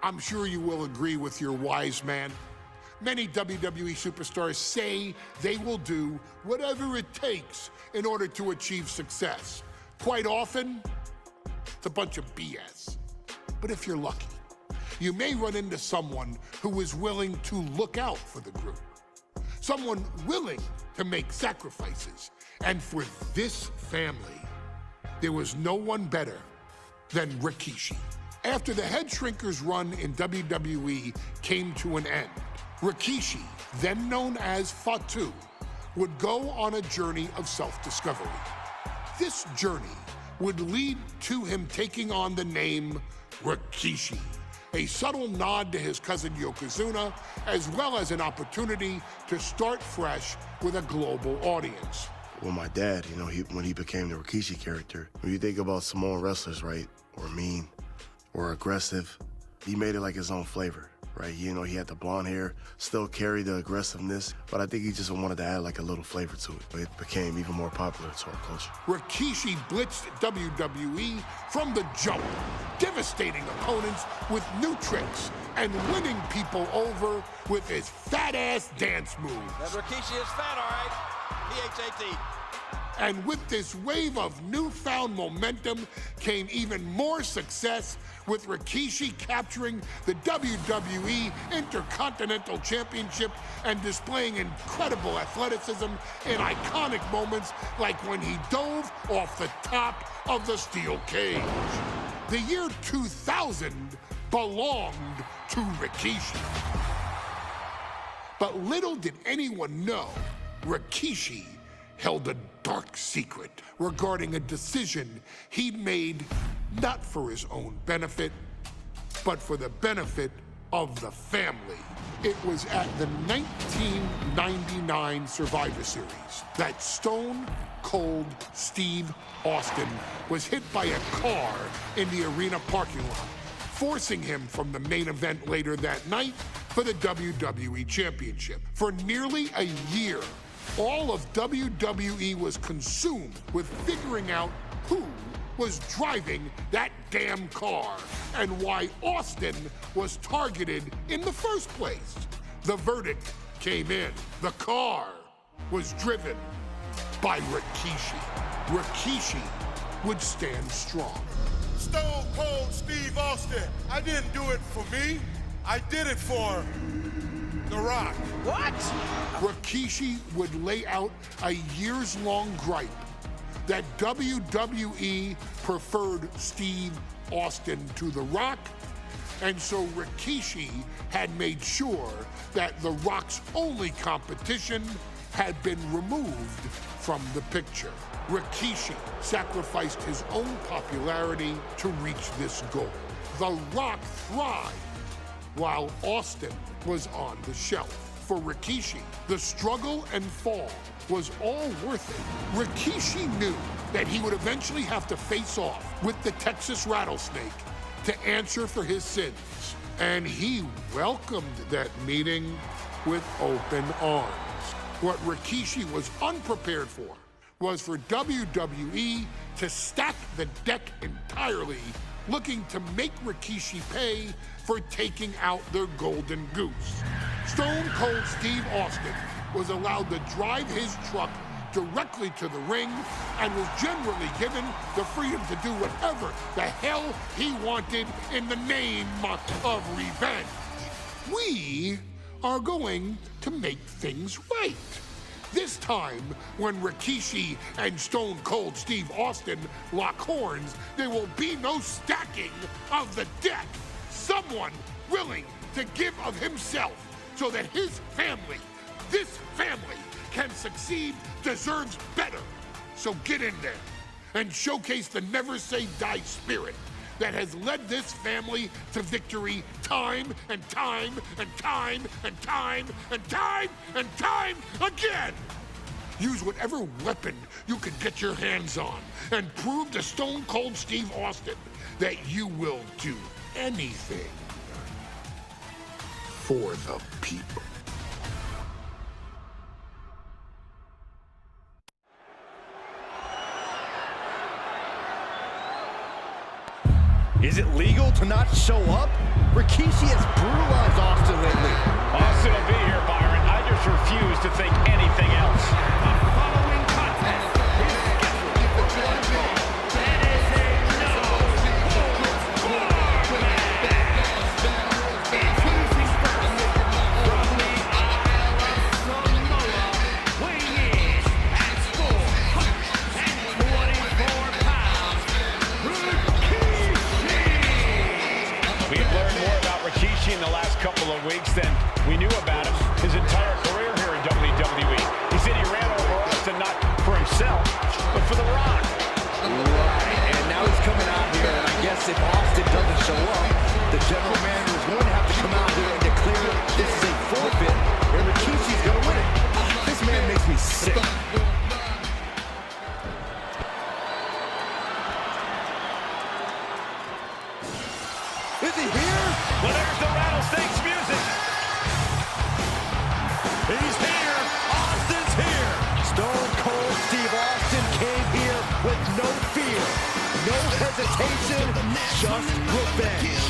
I'm sure you will agree with your wise man. Many WWE superstars say they will do whatever it takes in order to achieve success. Quite often, it's a bunch of BS. But if you're lucky, you may run into someone who is willing to look out for the group. Someone willing to make sacrifices. And for this family, there was no one better than Rikishi. After the Head Shrinkers run in WWE came to an end, Rikishi, then known as Fatu, would go on a journey of self-discovery. This journey would lead to him taking on the name Rikishi, a subtle nod to his cousin Yokozuna, as well as an opportunity to start fresh with a global audience. Well, my dad, when he became the Rikishi character, when you think about Samoan wrestlers, right, or mean, or aggressive, he made it like his own flavor, right? He had the blonde hair, still carried the aggressiveness, but I think he just wanted to add like a little flavor to it. It became even more popular to our culture. Rikishi blitzed WWE from the jump, devastating opponents with new tricks and winning people over with his fat-ass dance moves. That Rikishi is fat, all right. P-H-A-T. And with this wave of newfound momentum came even more success, with Rikishi capturing the WWE Intercontinental Championship and displaying incredible athleticism in iconic moments like when he dove off the top of the steel cage. The year 2000 belonged to Rikishi. But little did anyone know, Rikishi held a dark secret regarding a decision he'd made not for his own benefit, but for the benefit of the family. It was at the 1999 Survivor Series that Stone Cold Steve Austin was hit by a car in the arena parking lot, forcing him from the main event later that night for the WWE Championship. For nearly a year, all of WWE was consumed with figuring out who was driving that damn car and why Austin was targeted in the first place. The verdict came in. The car was driven by Rikishi. Rikishi would stand strong. Stone Cold Steve Austin. I didn't do it for me. I did it for The Rock. What? Rikishi would lay out a years-long gripe that WWE preferred Steve Austin to The Rock, and so Rikishi had made sure that The Rock's only competition had been removed from the picture. Rikishi sacrificed his own popularity to reach this goal. The Rock thrived while Austin was on the shelf. For Rikishi, the struggle and fall was all worth it. Rikishi knew that he would eventually have to face off with the Texas Rattlesnake to answer for his sins. And he welcomed that meeting with open arms. What Rikishi was unprepared for was for WWE to stack the deck entirely, looking to make Rikishi pay for taking out their golden goose. Stone Cold Steve Austin was allowed to drive his truck directly to the ring and was generally given the freedom to do whatever the hell he wanted in the name of revenge. We are going to make things right. This time, when Rikishi and Stone Cold Steve Austin lock horns, there will be no stacking of the deck. Someone willing to give of himself so that his family, this family, can succeed, deserves better. So get in there and showcase the never say die spirit that has led this family to victory time and time and time and time and time and time again. Use whatever weapon you can get your hands on and prove to Stone Cold Steve Austin that you will do anything for the people. Is it legal to not show up? Rikishi has brutalized Austin lately. Austin will be here, Byron. I just refuse to think anything else. The following contest is scheduled for one fall. That is a no-holds-barred match. Introducing first, from the Isle of Samoa, weighing in at 424 pounds, Rikishi. We have learned more about Rikishi in the last couple of weeks than we knew about him his entire career here in WWE. He said he ran over Austin not for himself, but for The Rock. Right, and now he's coming out here, and I guess if Austin doesn't show up, the general manager is going to have to come out here and declare this is a forfeit, and Rikishi's going to win it. This man makes me sick. Is he here? Well, there's the rattlesnakes music. He's here. Austin's here. Stone Cold Steve Austin came here with no fear, no hesitation, just revenge.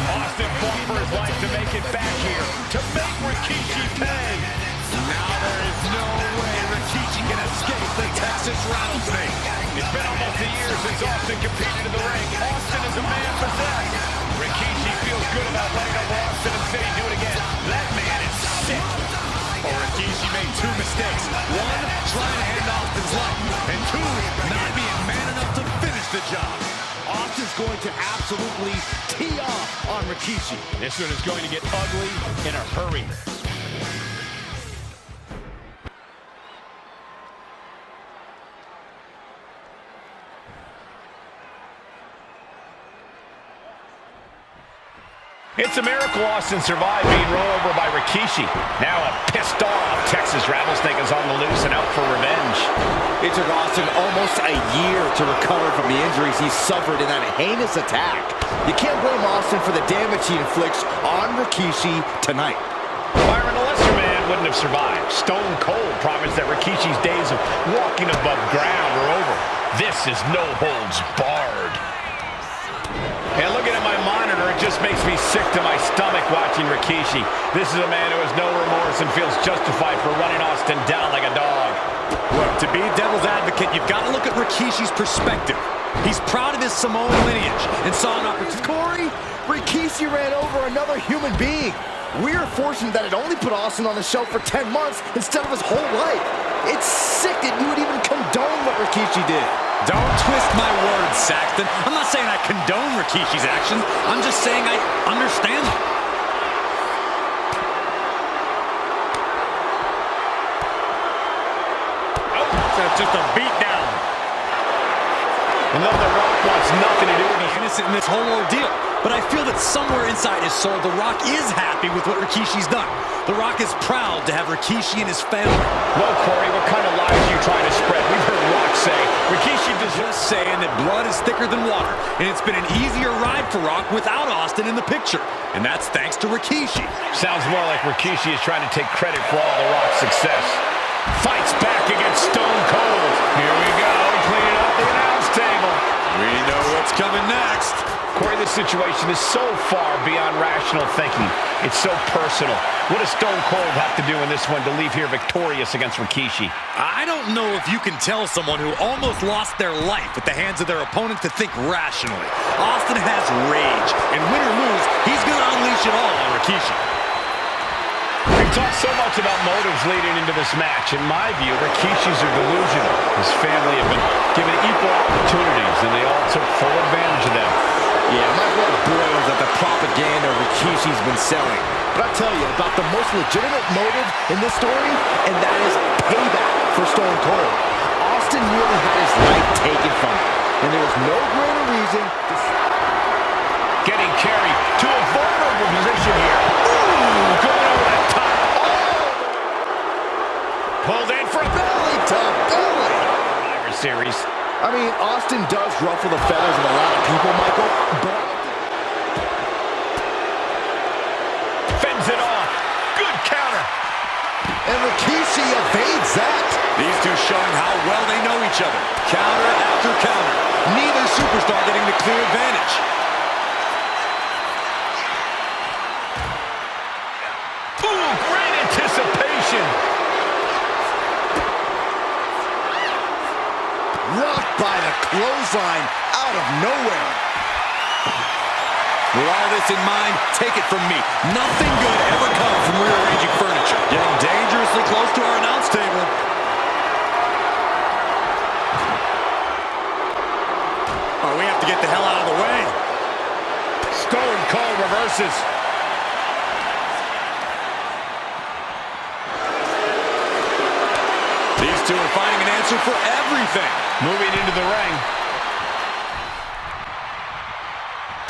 Austin fought for his life to make it back here, to make Rikishi pay. Now there is no way Rikishi can escape the Texas Rattlesnake. It's been almost a year since Austin competed in the ring. Austin is a man possessed. Rikishi feels good about laying over Austin and said he'd do it again. That man is sick. Oh, Rikishi made two mistakes. One, trying to end Austin's life. And two, not being man enough to finish the job. Austin's going to absolutely tee off on Rikishi. This one is going to get ugly in a hurry. It's a miracle Austin survived being rolled over by Rikishi. Now a pissed off Texas Rattlesnake is on the loose and out for revenge. It took Austin almost a year to recover from the injuries he suffered in that heinous attack. You can't blame Austin for the damage he inflicts on Rikishi tonight. Byron, a lesser man wouldn't have survived. Stone Cold promised that Rikishi's days of walking above ground are over. This is no holds barred. And looking at my monitor, it just makes me sick to my stomach watching Rikishi. This is a man who has no remorse and feels justified for running Austin down like a dog. Look, to be devil's advocate, you've got to look at Rikishi's perspective. He's proud of his Samoan lineage and saw an opportunity. Corey, Rikishi ran over another human being. We're fortunate that it only put Austin on the shelf for 10 months instead of his whole life. It's sick that you would even condone what Rikishi did. Don't twist my words, Saxton. I'm not saying I condone Rikishi's actions. I'm just saying I understand them. Oh, that's just a beat down. And though The Rock wants nothing to do with it, Innocent in this whole ordeal. But I feel that somewhere inside his soul, The Rock is happy with what Rikishi's done. The Rock is proud to have Rikishi and his family. Well, Corey, what kind of lies are you trying to spread? We've heard Rock say Rikishi Just saying that blood is thicker than water, and it's been an easier ride for Rock without Austin in the picture. And that's thanks to Rikishi. Sounds more like Rikishi is trying to take credit for all The Rock's success. Fights back against Stone Cold. Here we go, cleaning up the announce table. We know what's coming next. Corey, this situation is so far beyond rational thinking. It's so personal. What does Stone Cold have to do in this one to leave here victorious against Rikishi? I don't know if you can tell someone who almost lost their life at the hands of their opponent to think rationally. Austin has rage, and win or lose, he's going to unleash it all on Rikishi. We've talked so much about motives leading into this match. In my view, Rikishi's are delusional. His family have been given equal opportunities, and they all took full advantage of them. Yeah, my blood boils at the propaganda Rikishi's been selling. But I'll tell you about the most legitimate motive in this story, and that is payback for Stone Cold. Austin nearly had his life taken from him, and there was no greater reason to... Getting carried to a vulnerable position here. Ooh, going over the top. Oh! Pulled in for a belly to belly. Survivor Series. I mean, Austin does ruffle the feathers of a lot of people, Michael, but Rikishi evades that. These two showing how well they know each other. Counter after counter. Neither superstar getting the clear advantage. Ooh, great anticipation. Rocked by the clothesline out of nowhere. With all this in mind, take it from me. Nothing good ever comes from rearranging furniture. Getting dangerously close to our announce table. Oh, we have to get the hell out of the way. Stone Cold reverses. These two are finding an answer for everything. Moving into the ring.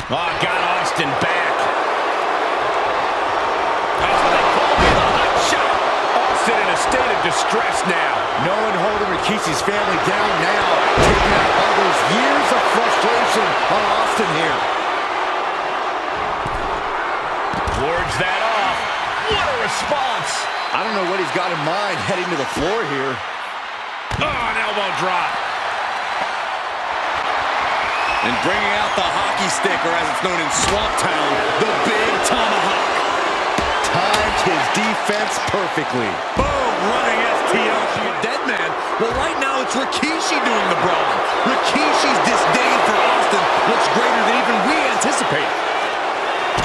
Oh, got Austin back. That's what they call me, the hot shot. Austin in a state of distress now. No one holding Rikishi's family down now. Taking out all those years of frustration on Austin here. Wards that off. What a response. I don't know what he's got in mind heading to the floor here. Oh, an elbow drop. And bringing out the hockey stick, or as it's known in Swamp Town, the big tomahawk. Timed his defense perfectly. Boom, running STO. Dead man. Well, right now it's Rikishi doing the brawl. Rikishi's disdain for Austin looks greater than even we anticipated.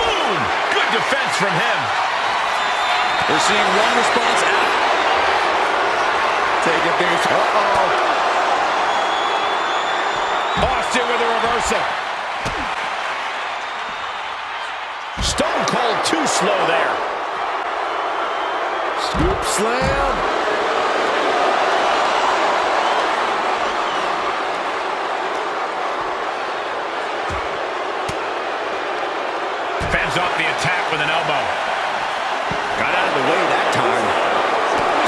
Boom! Good defense from him. We're seeing one response out. Taking things. Uh-oh. Austin with a reversal. Stone Cold too slow there. Scoop slam. Fends off the attack with an elbow. Got out of the way that time.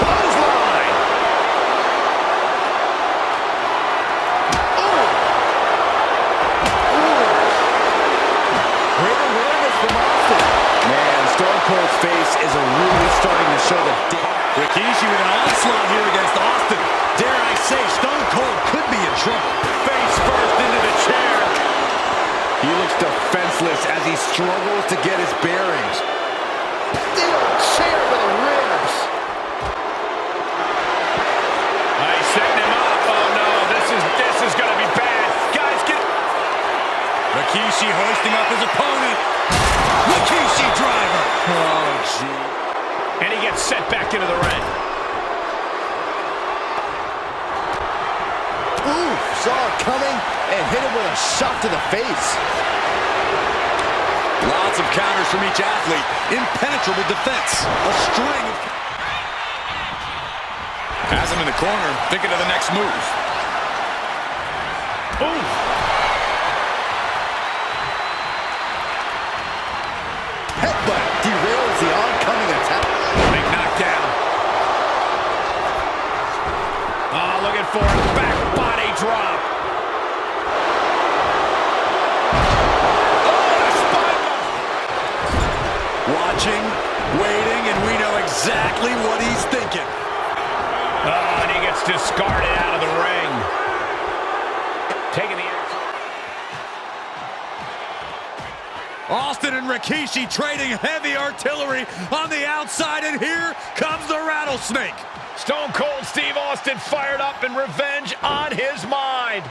Clothesline. Great awareness from Austin. Man, Stone Cold's face is really starting to show the Rikishi with an onslaught here against Austin. Dare I say, Stone Cold could be in trouble. Face first into the chair. He looks defenseless as he struggles to get his bearings. Steel chair to the ribs. He's setting him up. Oh no, this is gonna be bad. Guys, get Rikishi hoisting up his opponent. Rikishi driver. Oh, gee. And he gets sent back into the ring. Ooh, saw it coming and hit him with a shot to the face. Lots of counters from each athlete. Impenetrable defense. A string of... Has him in the corner, thinking of the next move. Ooh. Headbutt derails the oncoming attack. Big knockdown. Oh, looking for a back body drop. Watching, waiting, and we know exactly what he's thinking. Oh, and he gets discarded out of the ring. Taking the action. Austin and Rikishi trading heavy artillery on the outside, and here comes the rattlesnake. Stone Cold Steve Austin fired up and revenge on his mind.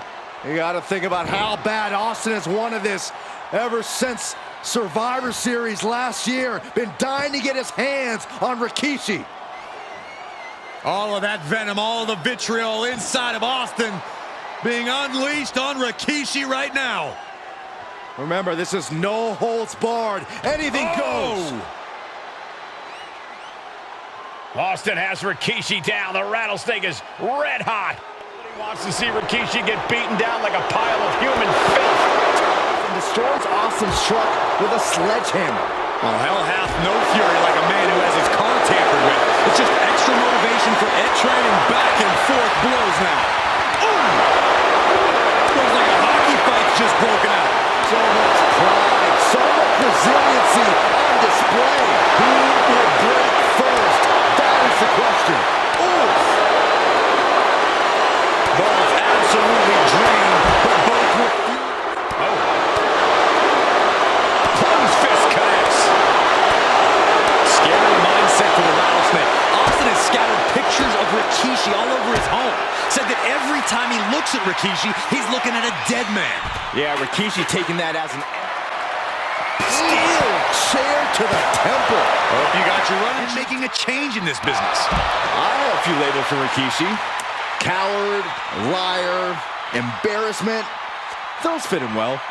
You got to think about how bad Austin has wanted this ever since Survivor Series last year. Been dying to get his hands on Rikishi. All of that venom, all of the vitriol inside of Austin being unleashed on Rikishi right now. Remember, this is no holds barred. Anything goes. Austin has Rikishi down. The rattlesnake is red hot. He wants to see Rikishi get beaten down like a pile of human filth. And destroys Austin's truck with a sledgehammer. Well, hell hath no fury like a man who has his car tampered with. It's just extra motivation for Ed trading back and forth blows now. Ooh! Looks like a hockey fight's just broken out. So much pride, so much resiliency on display. Who will break first? That is the question. time he looks at Rikishi, he's looking at a dead man. Yeah, Rikishi taking that as an... Steel chair to the temple. Hope you got your run and making a change in this business. I have a few labels for Rikishi. Coward, liar, embarrassment. Those fit him well.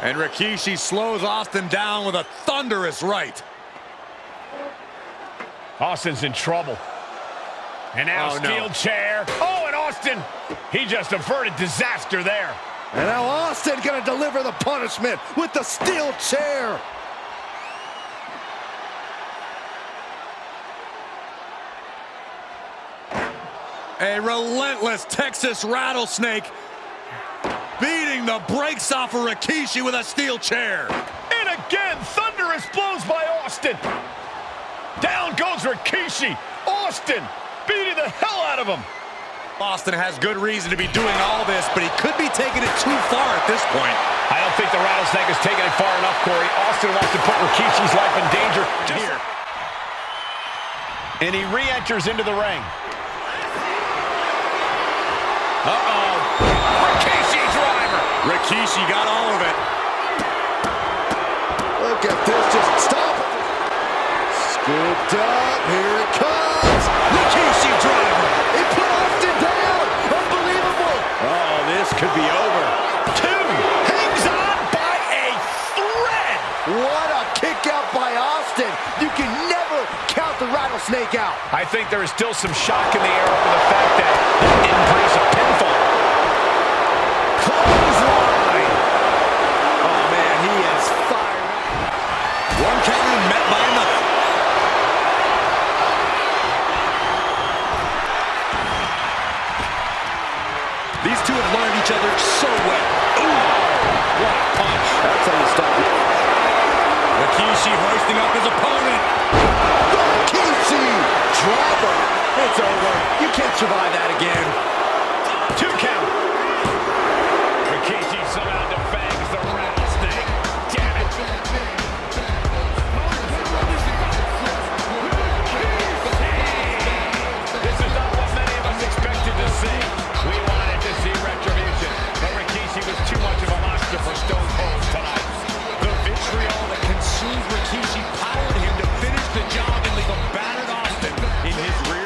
And Rikishi slows Austin down with a thunderous right. Austin's in trouble. And now steel chair. Oh, and Austin, he just averted disaster there. And now Austin gonna deliver the punishment with the steel chair. A relentless Texas rattlesnake beating the brakes off of Rikishi with a steel chair. And again, thunderous blows by Austin. Down goes Rikishi. Austin beating the hell out of him. Austin has good reason to be doing all this, but he could be taking it too far at this point. I don't think the rattlesnake is taking it far enough, Corey. Austin wants to put Rikishi's life in danger here. And he re-enters into the ring. Uh-oh. Rikishi driver. Rikishi got all of it. Look at this, just stop it. Scooped up, here it comes. Rikishi driver. He put Austin down. Unbelievable. Oh, this could be over. Two. Hangs on by a thread. What a kick out by Austin. You can never count the rattlesnake out. I think there is still some shock in the air over the fact that he didn't produce a pinfall. Clothesline. Oh, man, he is fired up. One counter met by another. These two have learned each other so well. Ooh, what a punch. That's how you stop it. Rikishi hoisting up his opponent. Rikishi driver. It's over. You can't survive that again. 2 count. Rikishi somehow defangs the rattlesnake. Damn it. This is not what many of us expected to see. We wanted to see retribution, but Rikishi was too much of a monster for Stone Cold tonight. The vitriol that consumed Rikishi powered him to finish the job and leave a battered Austin in his rear.